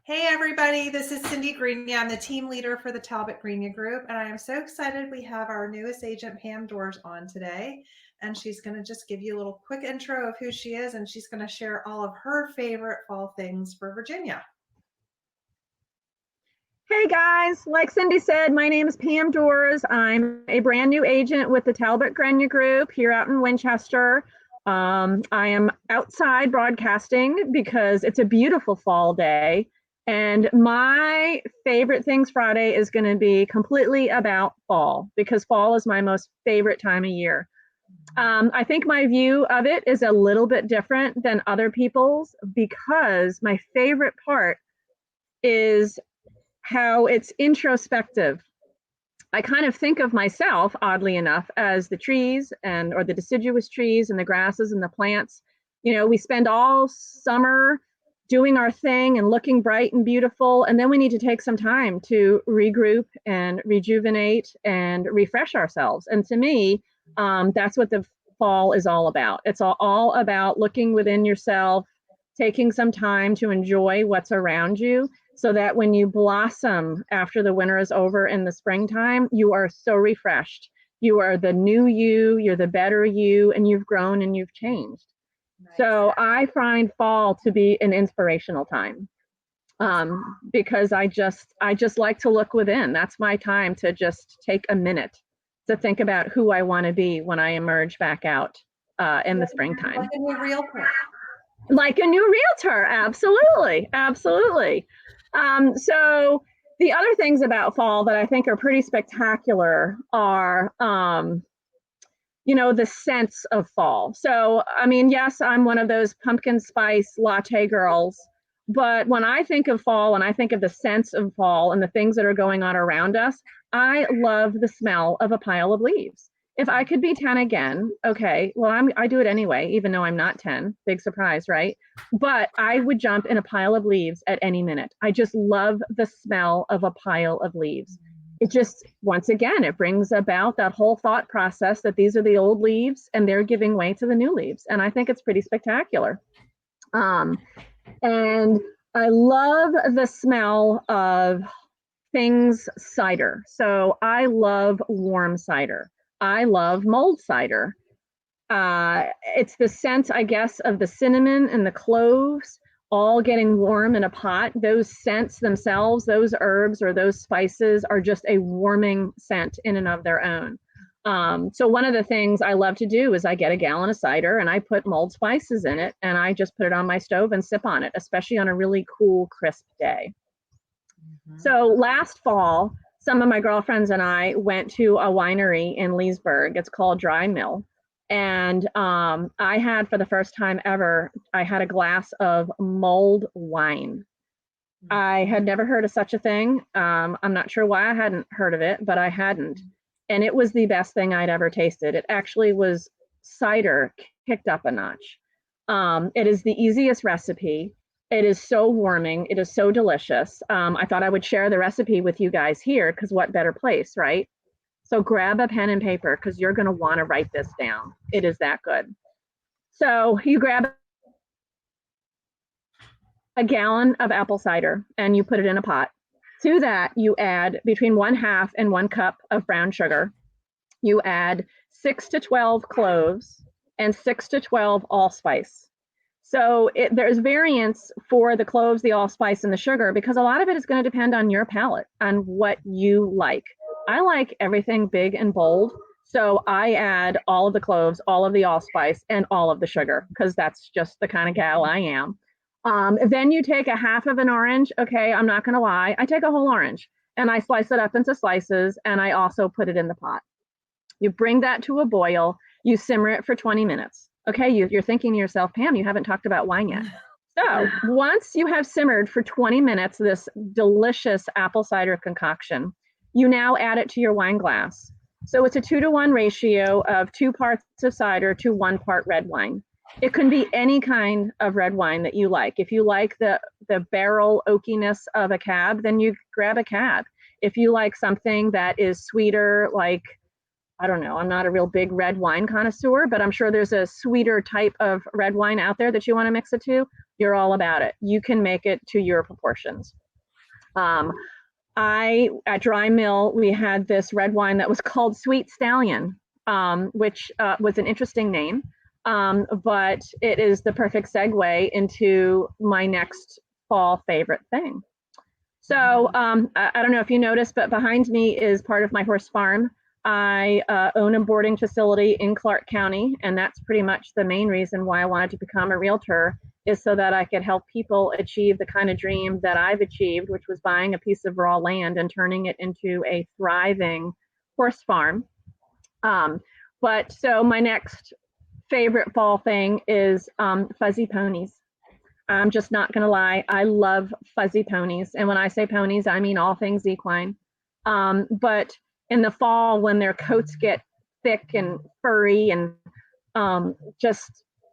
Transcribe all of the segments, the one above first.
Hey everybody, this is Cindy Greenya. I'm the team leader for the Talbot Greenya group, and I am so excited we have our newest agent, Pam Dors, on today. And she's going to just give you a little quick intro of who she is, and she's going to share all of her favorite fall things for Virginia. Hey guys, like Cindy said, my name is Pam Dors. I'm a brand new agent with the Talbot Greenya Group here out in Winchester. I am outside broadcasting because it's a beautiful fall day. And my favorite things Friday is going to be completely about fall because fall is my most favorite time of year. I think my view of it is a little bit different than other people's because my favorite part is how it's introspective. I kind of think of myself, oddly enough, as the trees or the deciduous trees and the grasses and the plants. You know, we spend all summer doing our thing and looking bright and beautiful, and then we need to take some time to regroup and rejuvenate and refresh ourselves. And to me, that's what the fall is all about. It's all about looking within yourself, taking some time to enjoy what's around you so that when you blossom after the winter is over in the springtime, you are so refreshed. You are the new you, you're the better you, and you've grown and you've changed. Nice. So I find fall to be an inspirational time because I just like to look within. That's my time to just take a minute to think about who I want to be when I emerge back out in the springtime. Like a new realtor. Like a new realtor, absolutely, absolutely. So the other things about fall that I think are pretty spectacular are, the sense of fall. So, I mean, yes, I'm one of those pumpkin spice latte girls, but when I think of fall and I think of the sense of fall and the things that are going on around us, I love the smell of a pile of leaves. If I could be 10 again, okay, well, I do it anyway, even though I'm not 10. Big surprise, right? But I would jump in a pile of leaves at any minute. I just love the smell of a pile of leaves. It just, once again, it brings about that whole thought process that these are the old leaves and they're giving way to the new leaves. And I think it's pretty spectacular. And I love the smell of things cider. So I love warm cider. I love mulled cider. It's the scent, I guess, of the cinnamon and the cloves all getting warm in a pot. Those scents themselves, those herbs or those spices are just a warming scent in and of their own. So one of the things I love to do is I get a gallon of cider and I put mulled spices in it and I just put it on my stove and sip on it, especially on a really cool, crisp day. So last fall, some of my girlfriends and I went to a winery in Leesburg. It's called Dry Mill. And I had, for the first time ever, I had a glass of mulled wine. I had never heard of such a thing. I'm not sure why I hadn't heard of it, but I hadn't. And it was the best thing I'd ever tasted. It actually was cider kicked up a notch. It is the easiest recipe. It is so warming. It is so delicious. I thought I would share the recipe with you guys here because what better place, right? So grab a pen and paper because you're going to want to write this down. It is that good. So you grab a gallon of apple cider and you put it in a pot. To that, you add between 1/2 and 1 cup of brown sugar. You add 6 to 12 cloves and 6 to 12 allspice. So there's variance for the cloves, the allspice, and the sugar because a lot of it is going to depend on your palate, on what you like. I like everything big and bold, so I add all of the cloves, all of the allspice, and all of the sugar because that's just the kind of gal I am. Then you take a half of an orange. Okay, I'm not going to lie. I take a whole orange and I slice it up into slices and I also put it in the pot. You bring that to a boil. You simmer it for 20 minutes. Okay, you're thinking to yourself, Pam, you haven't talked about wine yet. So once you have simmered for 20 minutes, this delicious apple cider concoction, you now add it to your wine glass. So it's a 2-to-1 ratio of 2 parts of cider to 1 part red wine. It can be any kind of red wine that you like. If you like the barrel oakiness of a cab, then you grab a cab. If you like something that is sweeter, like I don't know, I'm not a real big red wine connoisseur, but I'm sure there's a sweeter type of red wine out there that you want to mix it to. You're all about it. You can make it to your proportions. At Dry Mill, we had this red wine that was called Sweet Stallion, which was an interesting name. But it is the perfect segue into my next fall favorite thing. So I don't know if you noticed, but behind me is part of my horse farm. I own a boarding facility in Clark County, and that's pretty much the main reason why I wanted to become a realtor, is so that I could help people achieve the kind of dream that I've achieved, which was buying a piece of raw land and turning it into a thriving horse farm. But so my next favorite fall thing is fuzzy ponies. I'm just not going to lie. I love fuzzy ponies. And when I say ponies, I mean all things equine. But in the fall, when their coats get thick and furry and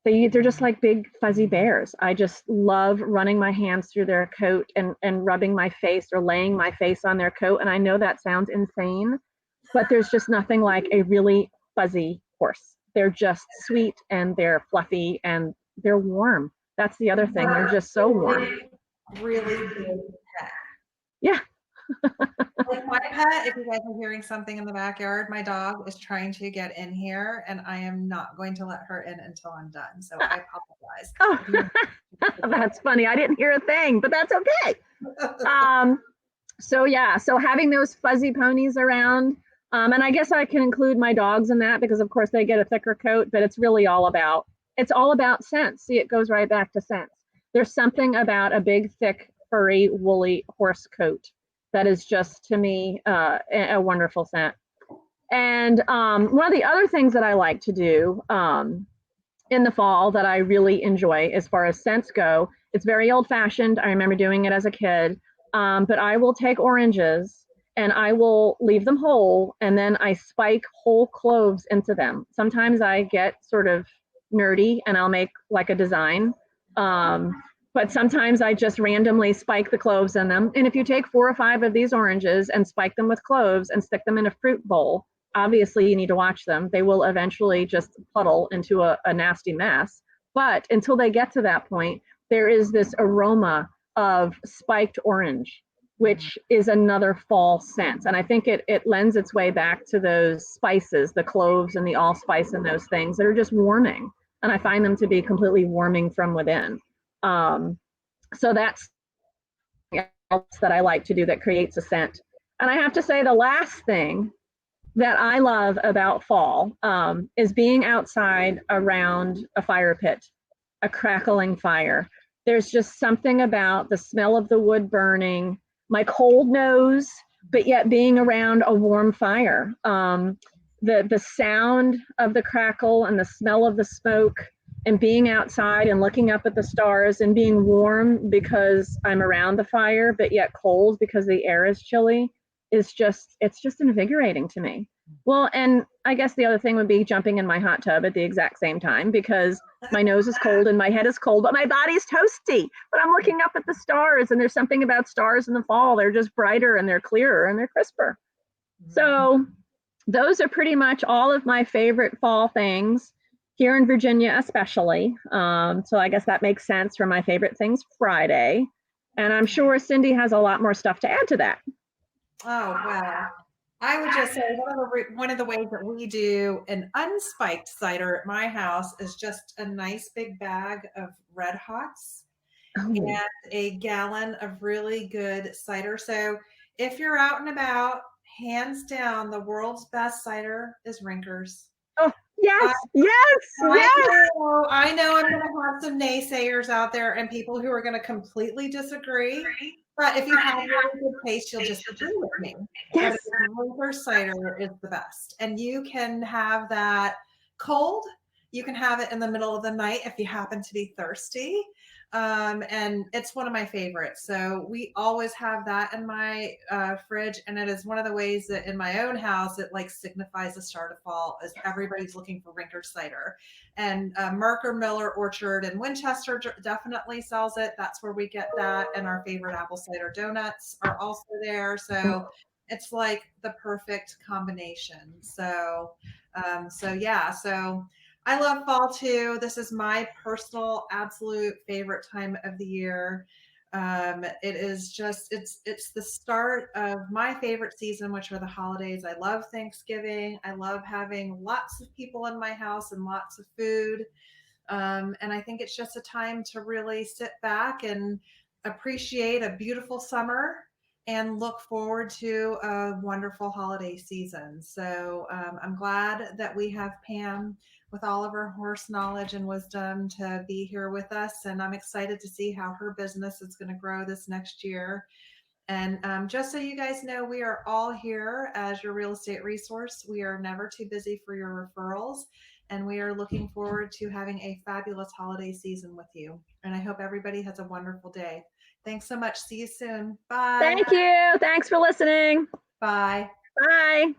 they're just like big fuzzy bears. I just love running my hands through their coat and rubbing my face or laying my face on their coat. And I know that sounds insane, but there's just nothing like a really fuzzy horse. They're just sweet and they're fluffy and they're warm. That's the other thing. They're just so warm. Really big pet. Yeah. Like my pet, if you guys are hearing something in the backyard, my dog is trying to get in here and I am not going to let her in until I'm done. So I apologize. Oh, that's funny. I didn't hear a thing, but that's okay. So having those fuzzy ponies around, and I guess I can include my dogs in that because of course they get a thicker coat, but it's all about scent. See, it goes right back to scent. There's something about a big, thick, furry, woolly horse coat that is just, to me, a wonderful scent. And one of the other things that I like to do in the fall that I really enjoy as far as scents go, it's very old fashioned. I remember doing it as a kid, but I will take oranges and I will leave them whole and then I spike whole cloves into them. Sometimes I get sort of nerdy and I'll make like a design. But sometimes I just randomly spike the cloves in them. And if you take 4 or 5 of these oranges and spike them with cloves and stick them in a fruit bowl, obviously you need to watch them. They will eventually just puddle into a nasty mess. But until they get to that point, there is this aroma of spiked orange, which is another fall scent. And I think it lends its way back to those spices, the cloves and the allspice and those things that are just warming. And I find them to be completely warming from within. So that's else that I like to do that creates a scent. And I have to say the last thing that I love about fall is being outside around a fire pit, a crackling fire. There's just something about the smell of the wood burning, my cold nose, but yet being around a warm fire. The sound of the crackle and the smell of the smoke and being outside and looking up at the stars and being warm because I'm around the fire, but yet cold because the air is chilly it's just invigorating to me. Well, and I guess the other thing would be jumping in my hot tub at the exact same time because my nose is cold and my head is cold, but my body's toasty. But I'm looking up at the stars, and there's something about stars in the fall. They're just brighter and they're clearer and they're crisper. So those are pretty much all of my favorite fall things here in Virginia, especially. So I guess that makes sense for my favorite things Friday. And I'm sure Cindy has a lot more stuff to add to that. Oh, wow. I would just say one of the ways that we do an unspiked cider at my house is just a nice big bag of Red Hots and a gallon of really good cider. So if you're out and about, hands down, the world's best cider is Rinker's. Oh, yes, I know I'm going to have some naysayers out there and people who are going to completely disagree. But if you have really good taste, you'll just agree with me. Yes. But Rinker's cider is the best. And you can have that cold. You can have it in the middle of the night if you happen to be thirsty. And it's one of my favorites. So we always have that in my fridge. And it is one of the ways that in my own house, it like signifies the start of fall as everybody's looking for Rinker's cider. And Merker Miller Orchard in Winchester definitely sells it. That's where we get that. And our favorite apple cider donuts are also there. So it's like the perfect combination. So I love fall too. This is my personal absolute favorite time of the year. It is just it's the start of my favorite season, which are the holidays. I love Thanksgiving. I love having lots of people in my house and lots of food. And I think it's just a time to really sit back and appreciate a beautiful summer and look forward to a wonderful holiday season. So I'm glad that we have Pam with all of her horse knowledge and wisdom to be here with us. And I'm excited to see how her business is going to grow this next year. And just so you guys know, we are all here as your real estate resource. We are never too busy for your referrals. And we are looking forward to having a fabulous holiday season with you. And I hope everybody has a wonderful day. Thanks so much. See you soon. Bye. Thank you. Thanks for listening. Bye. Bye.